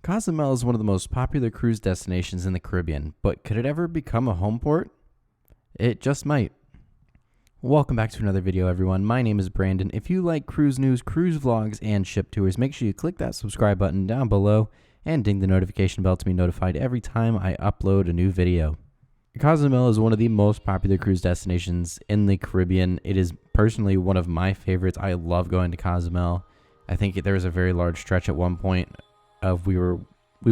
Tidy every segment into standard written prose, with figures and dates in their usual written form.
Cozumel is one of the most popular cruise destinations in the Caribbean, but could it ever become a home port? It just might. Welcome back to another video, everyone. My name is Brandon. If you like cruise news, cruise vlogs, and ship tours, make sure you click that subscribe button down below and ding the notification bell to be notified every time I upload a new video. Cozumel is one of the most popular cruise destinations in the Caribbean. It is personally one of my favorites. I love going to Cozumel. I think there was a very large stretch at one point of we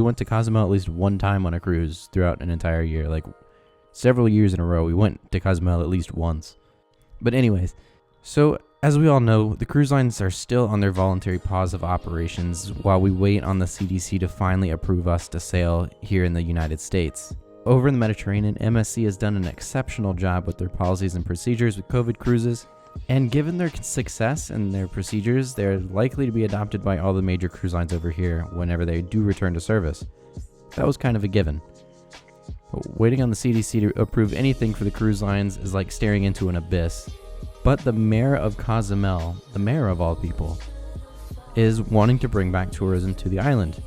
went to Cozumel at least one time on a cruise throughout an entire year. Like several years in a row, we went to Cozumel at least once. But anyways, so as we all know, the cruise lines are still on their voluntary pause of operations while we wait on the CDC to finally approve us to sail here in the United States. Over in the Mediterranean, MSC has done an exceptional job with their policies and procedures with COVID cruises, and given their success and their procedures, they're likely to be adopted by all the major cruise lines over here whenever they do return to service. That was kind of a given. But waiting on the CDC to approve anything for the cruise lines is like staring into an abyss. But the mayor of Cozumel, the mayor of all people, is wanting to bring back tourism to the island.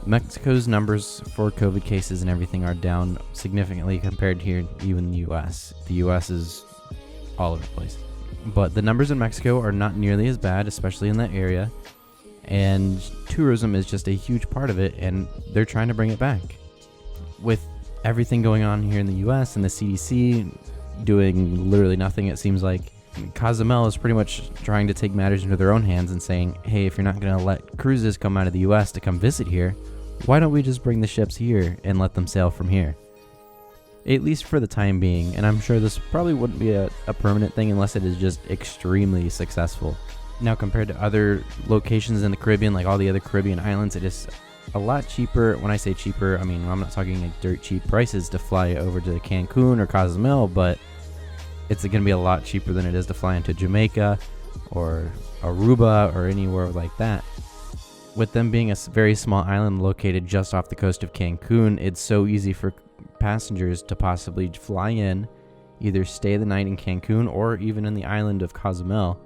Mexico's numbers for COVID cases and everything are down significantly compared to here, even the US. The US is all over the place. But the numbers in Mexico are not nearly as bad, especially in that area. And tourism is just a huge part of it, and they're trying to bring it back. With everything going on here in the US and the CDC doing literally nothing, it seems like Cozumel is pretty much trying to take matters into their own hands and saying, hey, if you're not going to let cruises come out of the US to come visit here, why don't we just bring the ships here and let them sail from here? At least for the time being, and I'm sure this probably wouldn't be a permanent thing unless it is just extremely successful. Now, compared to other locations in the Caribbean, like all the other Caribbean islands, it is a lot cheaper. When I say cheaper, I mean, I'm not talking like dirt cheap prices to fly over to Cancun or Cozumel, but it's going to be a lot cheaper than it is to fly into Jamaica or Aruba or anywhere like that. With them being a very small island located just off the coast of Cancun, it's so easy for passengers to possibly fly in, either stay the night in Cancun or even in the island of Cozumel,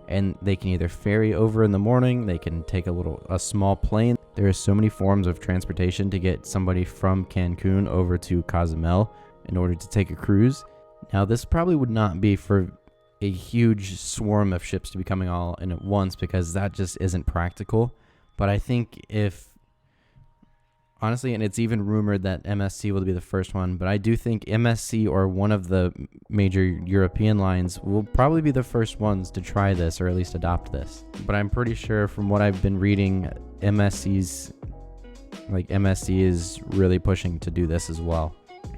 and they can either ferry over in the morning, they can take a small plane. There are so many forms of transportation to get somebody from Cancun over to Cozumel in order to take a cruise. Now, this probably would not be for a huge swarm of ships to be coming all in at once, because that just isn't practical. But I think honestly, and it's even rumored that MSC will be the first one, but I do think MSC or one of the major European lines will probably be the first ones to try this, or at least adopt this. But I'm pretty sure from what I've been reading, MSC is really pushing to do this as well,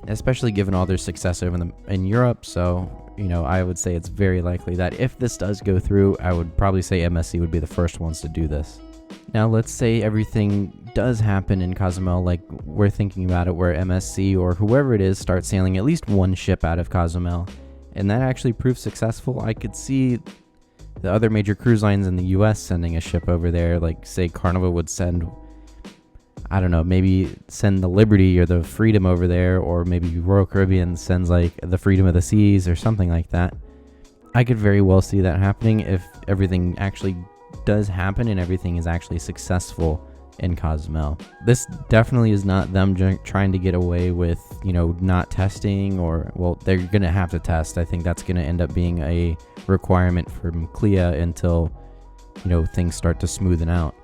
especially given all their success over in Europe. So, I would say it's very likely that if this does go through, I would probably say MSC would be the first ones to do this. Now, let's say everything does happen in Cozumel like we're thinking about it, where MSC or whoever it is starts sailing at least one ship out of Cozumel, and that actually proves successful. I could see the other major cruise lines in the US sending a ship over there, like say Carnival would send, I don't know, maybe send the Liberty or the Freedom over there, or maybe Royal Caribbean sends like the Freedom of the Seas or something like that. I could very well see that happening if everything actually does happen and everything is actually successful in Cozumel. This definitely is not them trying to get away with, not testing, or, well, they're going to have to test. I think that's going to end up being a requirement from CLIA until, things start to smoothen out.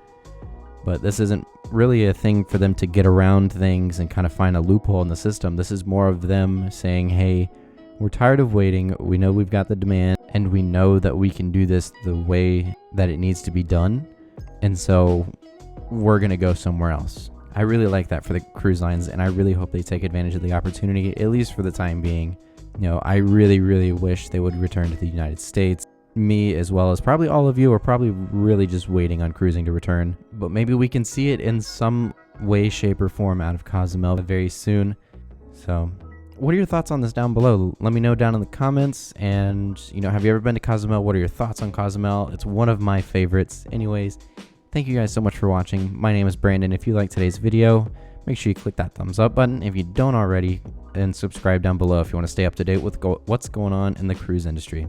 But this isn't really a thing for them to get around things and kind of find a loophole in the system. This is more of them saying, hey, we're tired of waiting. We know we've got the demand, and we know that we can do this the way that it needs to be done. And so we're going to go somewhere else. I really like that for the cruise lines, and I really hope they take advantage of the opportunity, at least for the time being. I really, really wish they would return to the United States. Me, as well as probably all of you, are probably really just waiting on cruising to return. But maybe we can see it in some way, shape, or form out of Cozumel very soon. So what are your thoughts on this down below? Let me know down in the comments. And, have you ever been to Cozumel? What are your thoughts on Cozumel? It's one of my favorites. Anyways, thank you guys so much for watching. My name is Brandon. If you liked today's video, make sure you click that thumbs up button if you don't already, and subscribe down below if you want to stay up to date with what's going on in the cruise industry.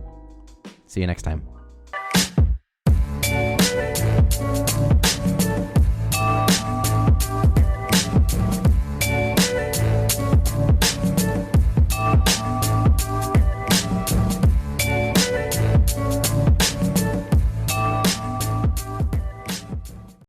See you next time.